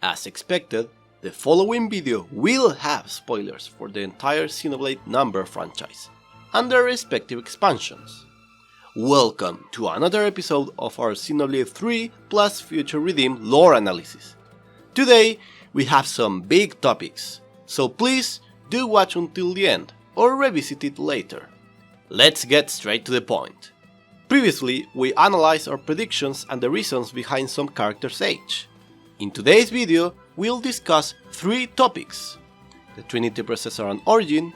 As expected, the following video will have spoilers for the entire Xenoblade number franchise and their respective expansions. Welcome to another episode of our Xenoblade 3 plus Future Redeemed lore analysis. Today we have some big topics, so please do watch until the end or revisit it later. Let's get straight to the point. Previously we analyzed our predictions and the reasons behind some characters' age. In today's video we'll discuss three topics: the Trinity Processor and Origin,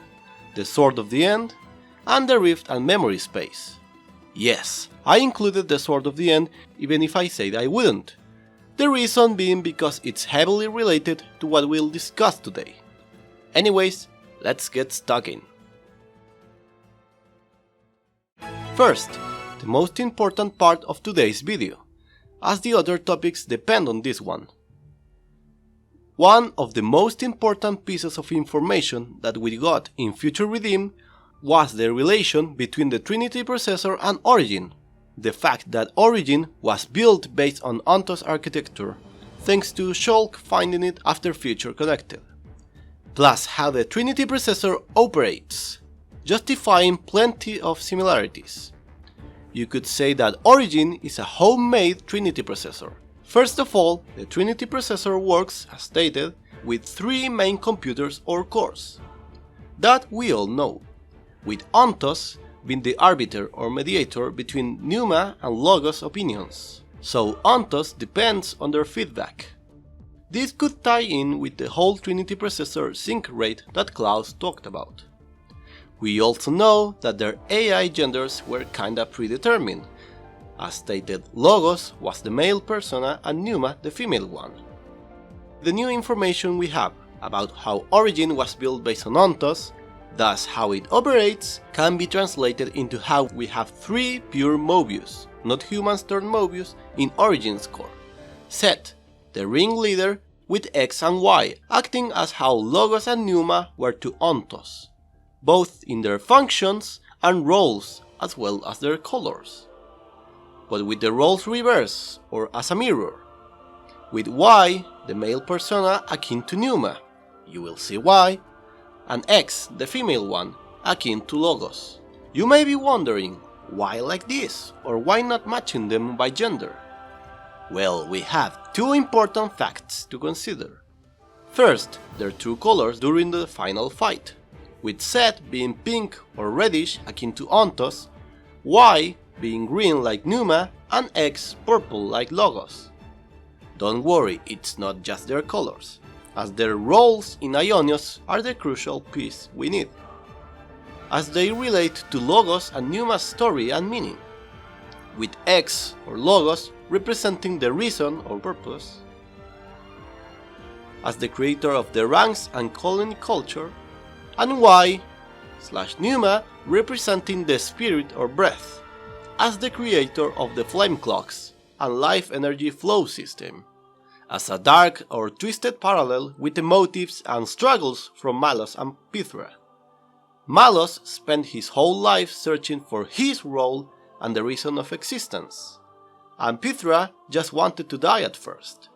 the Sword of the End, and the Rift and Memory Space. Yes, I included the Sword of the End even if I said I wouldn't. The reason being because it's heavily related to what we'll discuss today. Anyways, let's get stuck in. First, the most important part of today's video, as the other topics depend on this one. One of the most important pieces of information that we got in Future Redeemed was the relation between the Trinity Processor and Origin. The fact that Origin was built based on Onto's architecture, thanks to Shulk finding it after Future connected. Plus how the Trinity Processor operates, justifying plenty of similarities. You could say that Origin is a homemade Trinity Processor. First of all, the Trinity Processor works, as stated, with three main computers or cores. That we all know, with Ontos being the arbiter or mediator between Numa and Logos opinions, so Ontos depends on their feedback. This could tie in with the whole Trinity Processor sync rate that Klaus talked about. We also know that their AI genders were kinda predetermined. As stated, Logos was the male persona and Numa the female one. The new information we have about how Origin was built based on Ontos, thus how it operates, can be translated into how we have three pure Mobius, not humans turned Mobius, in Origin's core. Set, the ringleader, with X and Y, acting as how Logos and Numa were to Ontos, both in their functions and roles as well as their colors. But with the roles reversed, or as a mirror. With Y, the male persona akin to Numa, you will see why, and X, the female one, akin to Logos. You may be wondering, why like this, or why not matching them by gender? Well, we have two important facts to consider. First, their true colors during the final fight, with Z being pink or reddish akin to Ontos, Y being green like Numa, and X purple like Logos. Don't worry, it's not just their colors, as their roles in Ionios are the crucial piece we need, as they relate to Logos and Numa's story and meaning, with X or Logos representing the reason or purpose, as the creator of the ranks and colony culture, and Y/Numa representing the spirit or breath, as the creator of the flame clocks and life energy flow system, as a dark or twisted parallel with the motives and struggles from Malos and Pythra. Malos spent his whole life searching for his role and the reason of existence, and Pythra just wanted to die at first.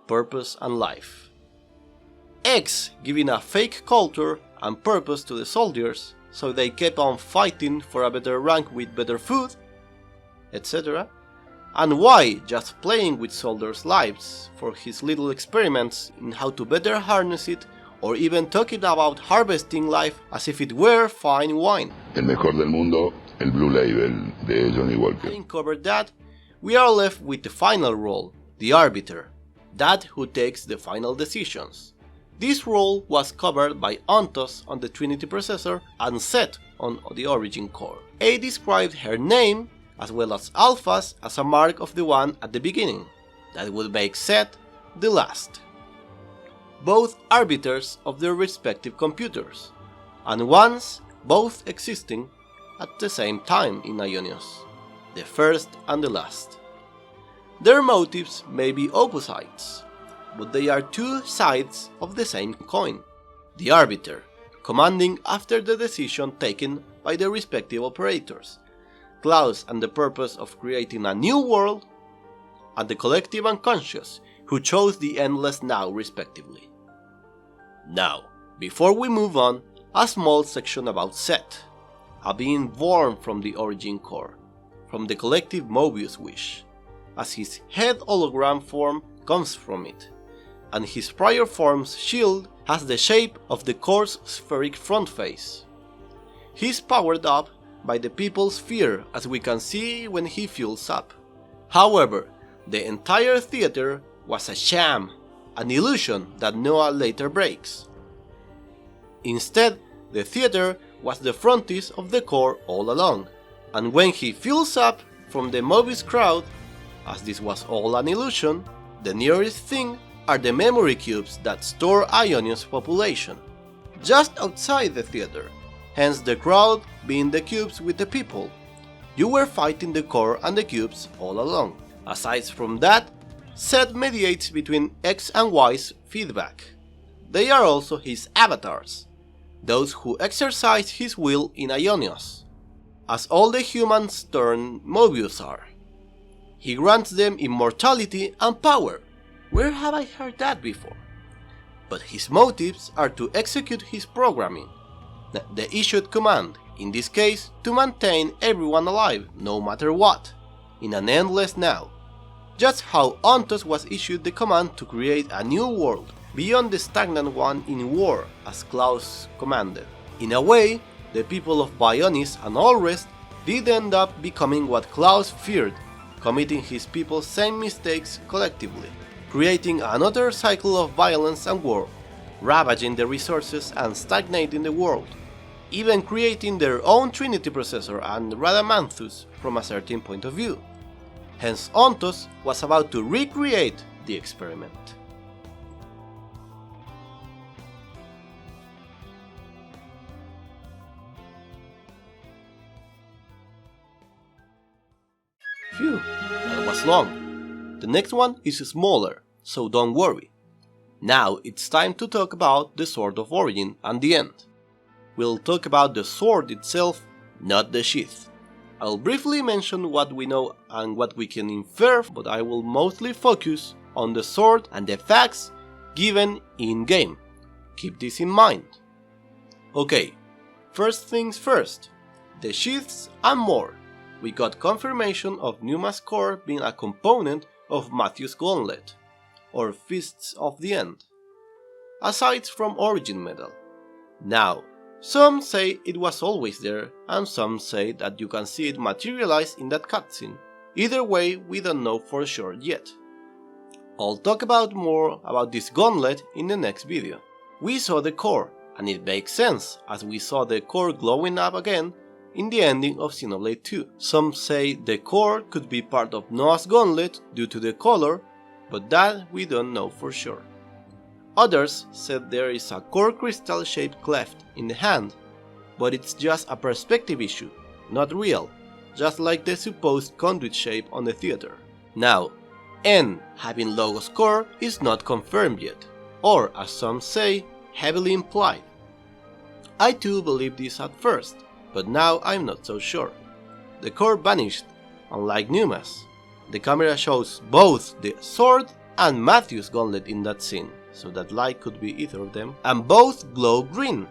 Purpose and life. X giving a fake culture and purpose to the soldiers, so they kept on fighting for a better rank with better food, etc. And Y just playing with soldiers' lives for his little experiments in how to better harness it, or even talking about harvesting life as if it were fine wine. El mejor del mundo, el Blue Label de Johnny Walker. Having covered that, we are left with the final role, the arbiter, that who takes the final decisions. This role was covered by Ontos on the Trinity Processor and Set on the Origin core. A described her name as well as alphas as a mark of the one at the beginning, that would make Set the last. Both arbiters of their respective computers, and once both existing at the same time in Ionios, the first and the last. Their motives may be opposites, but they are two sides of the same coin. The arbiter, commanding after the decision taken by the respective operators, Klaus and the purpose of creating a new world, and the collective unconscious, who chose the Endless Now respectively. Now, before we move on, a small section about Set, a being born from the origin core, from the collective Mobius wish, as his head hologram form comes from it, and his prior form's shield has the shape of the core's spheric front face. He's powered up by the people's fear, as we can see when he fuels up. However, the entire theater was a sham, an illusion that Noah later breaks. Instead, the theater was the frontispiece of the core all along, and when he fuels up from the Mobius crowd, as this was all an illusion, the nearest thing are the memory cubes that store Ionion's population, just outside the theater, hence the crowd being the cubes with the people. You were fighting the core and the cubes all along. Aside from that, Set mediates between X and Y's feedback. They are also his avatars, those who exercise his will in Ionios, as all the humans turned Mobius are. He grants them immortality and power. Where have I heard that before? But his motives are to execute his programming, the issued command, in this case to maintain everyone alive no matter what, in an endless now. Just how Ontos was issued the command to create a new world, beyond the stagnant one in war, as Klaus commanded. In a way, the people of Bionis and all rest did end up becoming what Klaus feared, committing his people's same mistakes collectively, creating another cycle of violence and war, ravaging the resources and stagnating the world, even creating their own Trinity Processor and Radamanthus from a certain point of view. Hence Ontos was about to recreate the experiment. Phew, that was long. The next one is smaller, so don't worry. Now it's time to talk about the Sword of Origin and the end. We'll talk about the sword itself, not the sheath. I'll briefly mention what we know and what we can infer, but I will mostly focus on the sword and the facts given in-game. Keep this in mind. Okay, first things first, the sheaths and more. We got confirmation of Numa's core being a component of Matthew's Gauntlet, or Fists of the End, aside from Origin Medal. Now, some say it was always there, and some say that you can see it materialize in that cutscene. Either way, we don't know for sure yet. I'll talk more about this gauntlet in the next video. We saw the core, and it makes sense, as we saw the core glowing up again in the ending of Xenoblade 2. Some say the core could be part of Noah's gauntlet due to the color, but that we don't know for sure. Others said there is a core crystal shaped cleft in the hand, but it's just a perspective issue, not real, just like the supposed conduit shape on the theater. Now, N having Logos core is not confirmed yet, or as some say, heavily implied. I too believed this at first, but now I'm not so sure. The core vanished, unlike Numa's. The camera shows both the sword and Matthew's gauntlet in that scene, so that light could be either of them, and both glow green.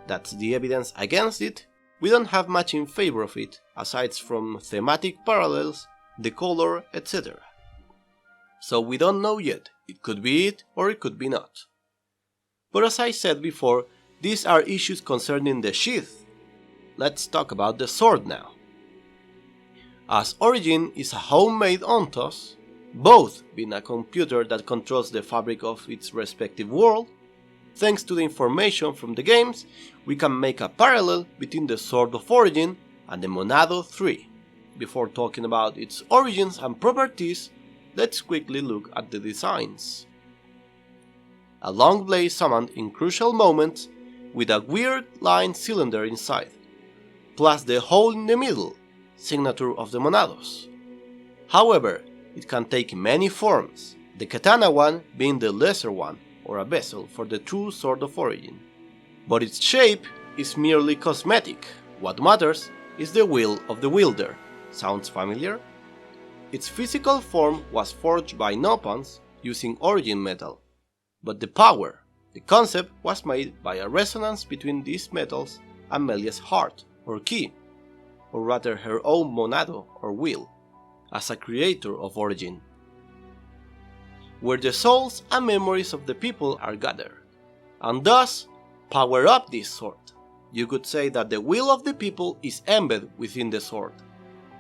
That's the evidence against it. We don't have much in favor of it, aside from thematic parallels, the color, etc. So we don't know yet, it could be it or it could be not. But as I said before, these are issues concerning the sheath. Let's talk about the sword now. As Origin is a homemade Ontos, both being a computer that controls the fabric of its respective world, thanks to the information from the games, we can make a parallel between the Sword of Origin and the Monado 3. Before talking about its origins and properties, let's quickly look at the designs. A long blade summoned in crucial moments with a weird line cylinder inside, plus the hole in the middle, signature of the Monados. However, it can take many forms, the katana one being the lesser one, or a vessel for the true Sword of Origin. But its shape is merely cosmetic. What matters is the will of the wielder. Sounds familiar? Its physical form was forged by Nopans, using origin metal, but the power, the concept, was made by a resonance between these metals and Melia's heart, or key, or rather her own monado, or will, as a creator of origin, where the souls and memories of the people are gathered, and thus power up this sword. You could say that the will of the people is embedded within the sword.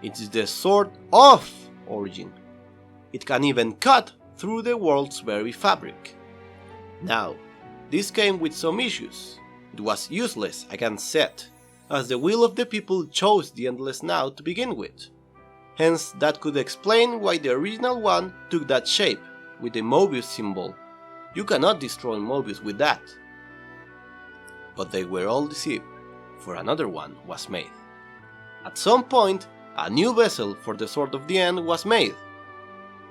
It is the sword of origin. It can even cut through the world's very fabric. Now, this came with some issues. It was useless against Set, as the will of the people chose the Endless Now to begin with. Hence, that could explain why the original one took that shape, with the Mobius symbol. You cannot destroy Mobius with that. But they were all deceived, for another one was made. At some point, a new vessel for the Sword of the End was made,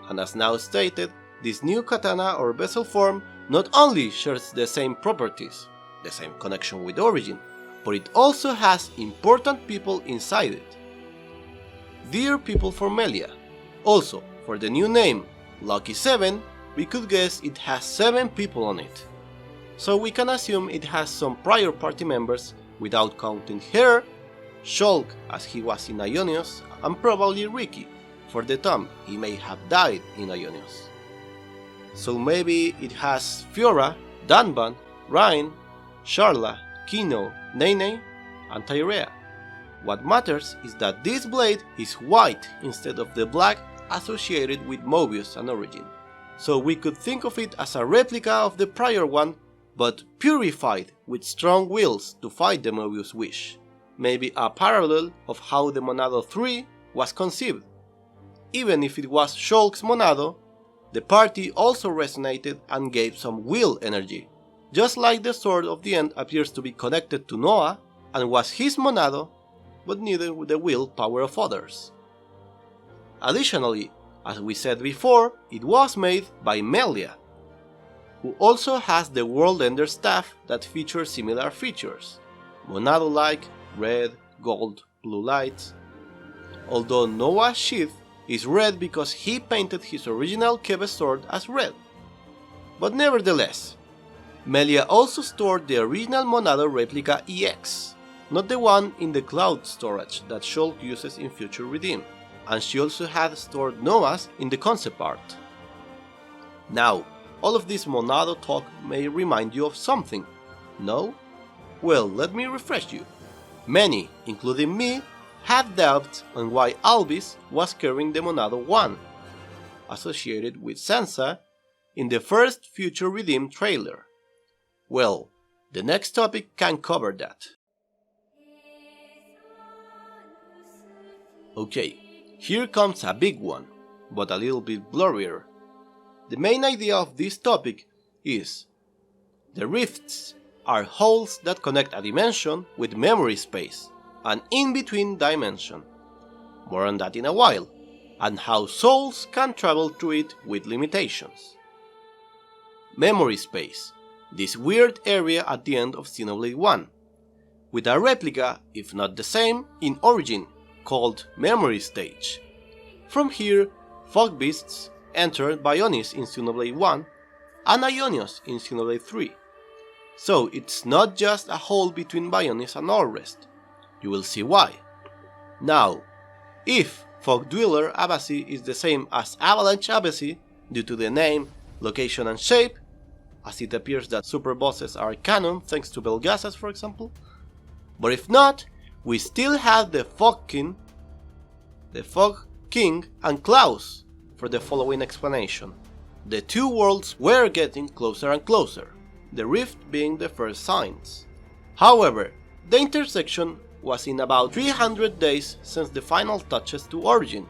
and as now stated, this new katana or vessel form not only shares the same properties, the same connection with origin, but it also has important people inside it. Dear people from Melia. Also, for the new name, Lucky 7, we could guess it has 7 people on it. So we can assume it has some prior party members without counting her, Shulk as he was in Ionios, and probably Ricky. For the Tom, he may have died in Ionios. So maybe it has Fiora, Danban, Ryan, Sharla, Kino, Nene, and Tyrea. What matters is that this blade is white instead of the black associated with Mobius and Origin. So we could think of it as a replica of the prior one, but purified with strong wills to fight the Mobius wish. Maybe a parallel of how the Monado 3 was conceived. Even if it was Shulk's Monado, the party also resonated and gave some will energy, just like the Sword of the End appears to be connected to Noah and was his Monado, but neither with the will power of others. Additionally, as we said before, it was made by Melia, who also has the World Ender staff that features similar features, Monado-like, red, gold, blue lights, although Noah's sheath is red because he painted his original Keve sword as red. But nevertheless, Melia also stored the original Monado replica EX, not the one in the cloud storage that Shulk uses in Future Redeemed, and she also had stored Noah's in the concept art. Now, all of this Monado talk may remind you of something, no? Well, let me refresh you. Many, including me, have doubts on why Alvis was carrying the Monado 1, associated with Sansa, in the first Future Redeemed trailer. Well, the next topic can cover that. Okay, here comes a big one, but a little bit blurrier. The main idea of this topic is the rifts are holes that connect a dimension with memory space, an in-between dimension. More on that in a while, and how souls can travel through it with limitations. Memory space, this weird area at the end of Xenoblade 1, with a replica, if not the same, in Origin, called Memory Stage. From here, fog beasts entered Bionis in Xenoblade 1 and Ionios in Xenoblade 3. So it's not just a hole between Bionis and Allrest. You will see why. Now, if Fog Dweller Abacy is the same as Avalanche Abacy due to the name, location and shape, as it appears that super bosses are canon thanks to Belgassas for example, but if not, we still have the Fog King and Klaus for the following explanation. The two worlds were getting closer and closer, the rift being the first signs. However, the intersection was in about 300 days since the final touches to Origin,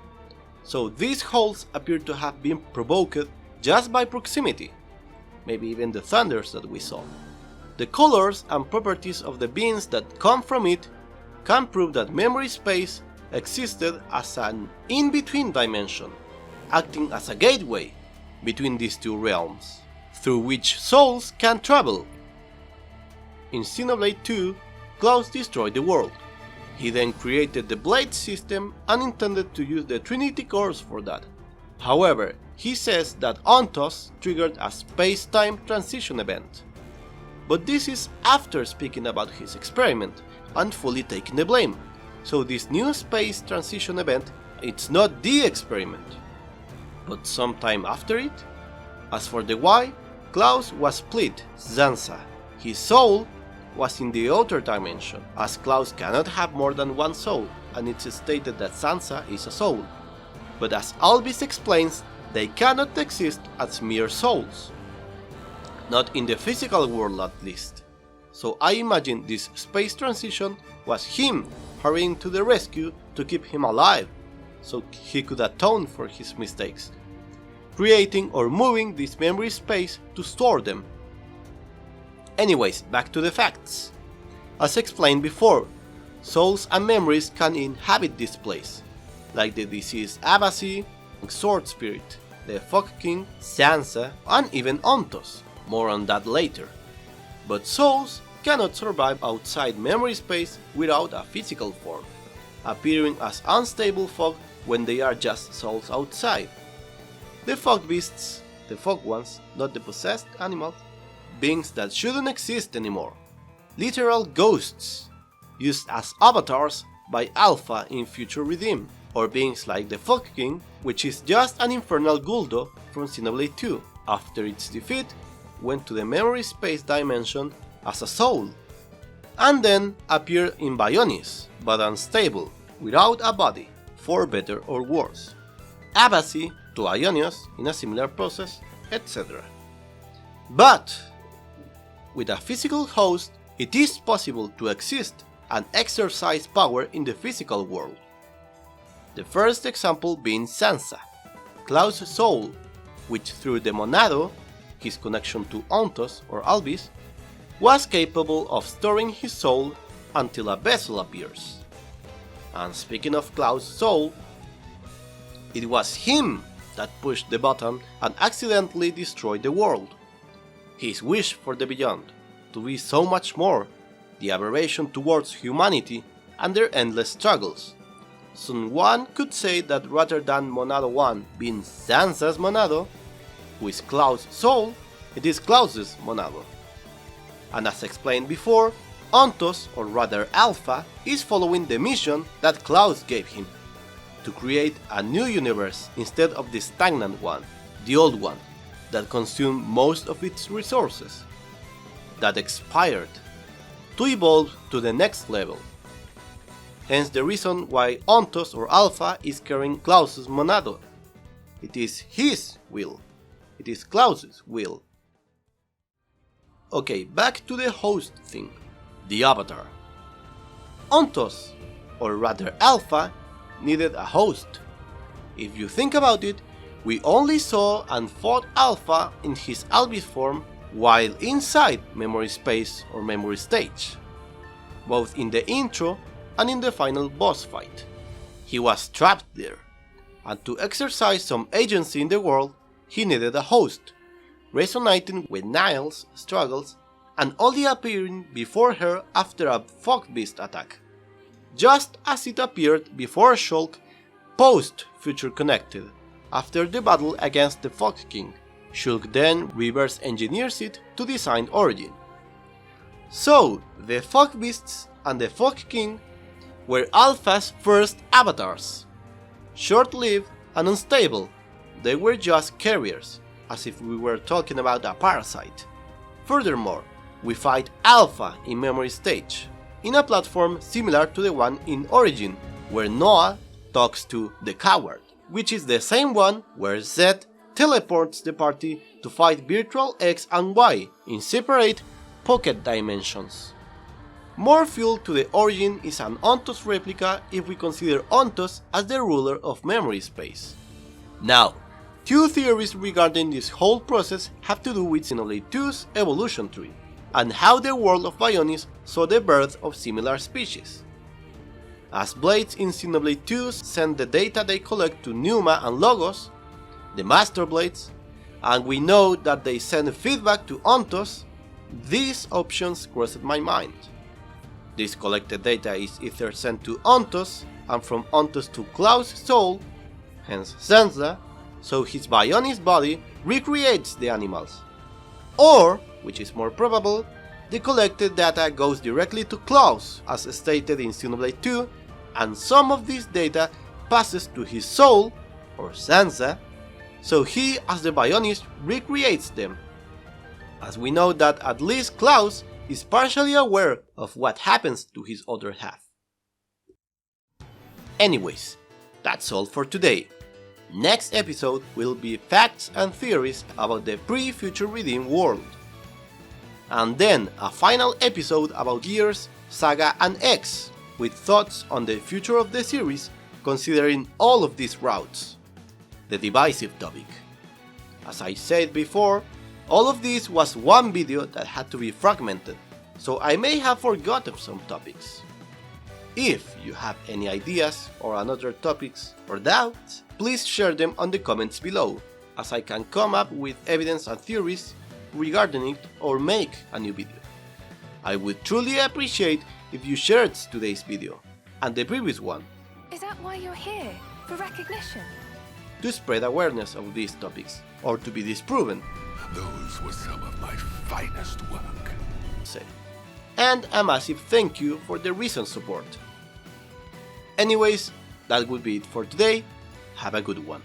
so these holes appear to have been provoked just by proximity, maybe even the thunders that we saw. The colors and properties of the beings that come from it can prove that memory space existed as an in-between dimension, acting as a gateway between these two realms, through which souls can travel. In Xenoblade 2, Klaus destroyed the world. He then created the blade system and intended to use the Trinity cores for that. However, he says that Ontos triggered a space-time transition event. But this is after speaking about his experiment and fully taking the blame, so this new space transition event, it's not the experiment. But sometime after it? As for the why, Klaus was split, Sansa. His soul was in the outer dimension, as Klaus cannot have more than one soul, and it's stated that Sansa is a soul. But as Alvis explains, they cannot exist as mere souls. Not in the physical world at least. So I imagine this space transition was him hurrying to the rescue to keep him alive, so he could atone for his mistakes, creating or moving this memory space to store them. Anyways, back to the facts. As explained before, souls and memories can inhabit this place, like the deceased Abasi, Sword Spirit, the Fog King, Sansa, and even Ontos. More on that later. But souls cannot survive outside memory space without a physical form, appearing as unstable fog when they are just souls outside. The fog beasts, the fog ones, not the possessed animals, beings that shouldn't exist anymore. Literal ghosts, used as avatars by Alpha in Future Redeemed, or beings like the Fog King, which is just an infernal Guldo from Xenoblade 2. After its defeat, went to the memory space dimension as a soul, and then appeared in Bionis, but unstable, without a body, for better or worse. Abasi to Ionios in a similar process, etc. But with a physical host, it is possible to exist and exercise power in the physical world. The first example being Sansa, Klaus' soul, which through the Monado, his connection to Ontos or Alvis, was capable of storing his soul until a vessel appears. And speaking of Klaus' soul, it was him that pushed the button and accidentally destroyed the world. His wish for the beyond, to be so much more, the aberration towards humanity and their endless struggles. So one could say that rather than Monado 1 being Sansa's Monado, who is Klaus' soul, it is Klaus' Monado. And as explained before, Ontos, or rather Alpha, is following the mission that Klaus gave him, to create a new universe instead of the stagnant one, the old one, that consumed most of its resources, that expired, to evolve to the next level. Hence the reason why Ontos or Alpha is carrying Klaus' Monado. It is his will. It is Klaus' will. Okay, back to the host thing, the avatar. Ontos, or rather Alpha, needed a host. If you think about it, we only saw and fought Alpha in his Alvis form while inside memory space or memory stage, both in the intro and in the final boss fight. He was trapped there, and to exercise some agency in the world, he needed a host, resonating with Niall's struggles and only appearing before her after a fog beast attack, just as it appeared before Shulk post-Future Connected, after the battle against the Fog King. Shulk then reverse engineers it to design Origin. So, the Fog Beasts and the Fog King were Alpha's first avatars. Short-lived and unstable, they were just carriers, as if we were talking about a parasite. Furthermore, we fight Alpha in memory stage, in a platform similar to the one in Origin, where Noah talks to the Coward, which is the same one where Zed teleports the party to fight Virtual X and Y in separate pocket dimensions. More fuel to the Origin is an Ontos replica if we consider Ontos as the ruler of memory space. Now, two theories regarding this whole process have to do with Xenoblade 2's evolution tree, and how the world of Bionis saw the birth of similar species. As blades in Xenoblade 2 send the data they collect to Numa and Logos, the Master Blades, and we know that they send feedback to Ontos, these options crossed my mind. This collected data is either sent to Ontos, and from Ontos to Klaus' soul, hence Sansa, so his bionic body recreates the animals. Or, which is more probable, the collected data goes directly to Klaus, as stated in Xenoblade 2, and some of this data passes to his soul, or Sansa, so he, as the bionist, recreates them. As we know that at least Klaus is partially aware of what happens to his other half. Anyways, that's all for today. Next episode will be facts and theories about the pre-Future Redeemed world. And then a final episode about Gears, Saga and X, with thoughts on the future of the series considering all of these routes. The divisive topic. As I said before, all of this was one video that had to be fragmented, so I may have forgotten some topics. If you have any ideas or another topics or doubts, please share them on the comments below, as I can come up with evidence and theories regarding it or make a new video. I would truly appreciate if you shared today's video, and the previous one. Is that why you're here? For recognition? To spread awareness of these topics, or to be disproven. Those were some of my finest work. Say. And a massive thank you for the recent support. Anyways, that would be it for today. Have a good one.